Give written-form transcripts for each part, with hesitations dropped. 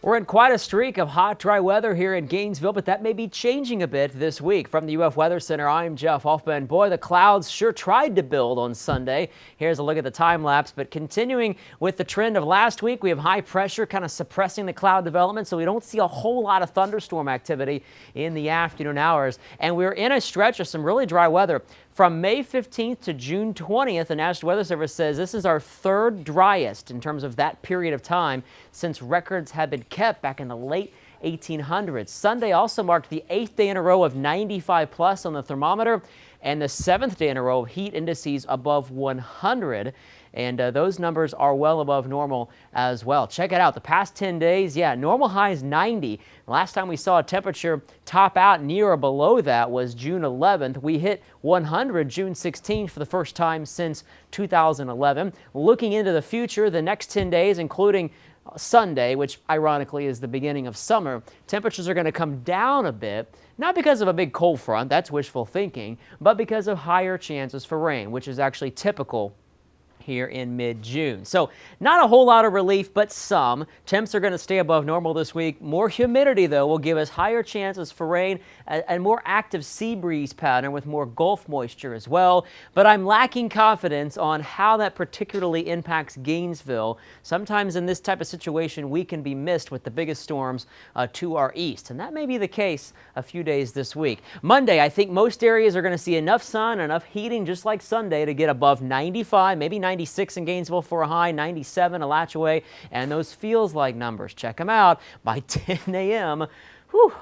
We're in quite a streak of hot, dry weather here in Gainesville, but that may be changing a bit this week. From the UF Weather Center, I'm Jeff Huffman. Boy, the clouds sure tried to build on Sunday. Here's a look at the time lapse, but continuing with the trend of last week, we have high pressure kind of suppressing the cloud development, so we don't see a whole lot of thunderstorm activity in the afternoon hours. And we're in a stretch of some really dry weather. From May 15th to June 20th, the National Weather Service says this is our third driest in terms of that period of time since records had been kept back in the late 1800s. Sunday also marked the 8th day in a row of 95 plus on the thermometer and the 7th day in a row of heat indices above 100. And those numbers are well above normal as well. Check it out. The past 10 days, normal high is 90. Last time we saw a temperature top out near or below that was June 11th. We hit 100 June 16th for the first time since 2011. Looking into the future, the next 10 days, including Sunday, which ironically is the beginning of summer, temperatures are going to come down a bit, not because of a big cold front, that's wishful thinking, but because of higher chances for rain, which is actually typical here in mid-June. So not a whole lot of relief, but some. Temps are going to stay above normal this week. More humidity, though, will give us higher chances for rain and more active sea breeze pattern with more Gulf moisture as well. But I'm lacking confidence on how that particularly impacts Gainesville. Sometimes in this type of situation, we can be missed with the biggest storms to our east. And that may be the case a few days this week. Monday, I think most areas are going to see enough sun, enough heating, just like Sunday, to get above 95, maybe 96 in Gainesville for a high, 97 Alachua, and those feels like numbers. Check them out by 10 a.m.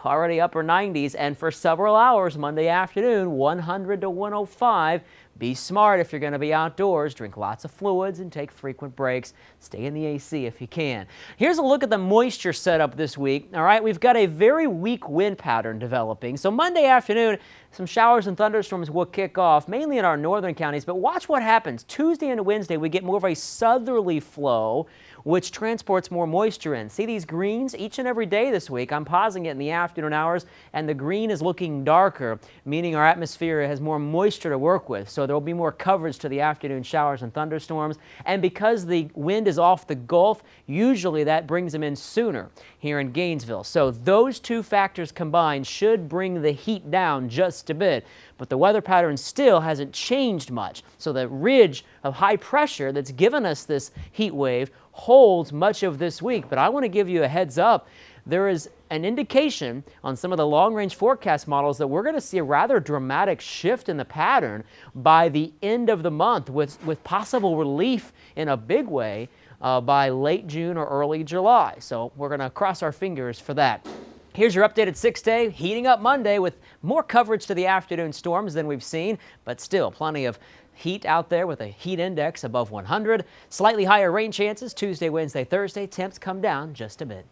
Already upper 90s, and for several hours Monday afternoon, 100 to 105. Be smart if you're going to be outdoors. Drink lots of fluids and take frequent breaks. Stay in the AC if you can. Here's a look at the moisture setup this week. All right, we've got a very weak wind pattern developing. So Monday afternoon, some showers and thunderstorms will kick off, mainly in our northern counties. But watch what happens. Tuesday and Wednesday, we get more of a southerly flow, which transports more moisture in. See these greens each and every day this week? I'm pausing it in the afternoon hours, and the green is looking darker, meaning our atmosphere has more moisture to work with. So there will be more coverage to the afternoon showers and thunderstorms. And because the wind is off the Gulf, usually that brings them in sooner here in Gainesville. So those two factors combined should bring the heat down just a bit. But the weather pattern still hasn't changed much. So the ridge of high pressure that's given us this heat wave holds much of this week. But I want to give you a heads up. There is an indication on some of the long-range forecast models that we're going to see a rather dramatic shift in the pattern by the end of the month with possible relief in a big way by late June or early July. So we're going to cross our fingers for that. Here's your updated 6-day, heating up Monday with more coverage to the afternoon storms than we've seen, but still plenty of heat out there with a heat index above 100. Slightly higher rain chances Tuesday, Wednesday, Thursday. Temps come down just a bit.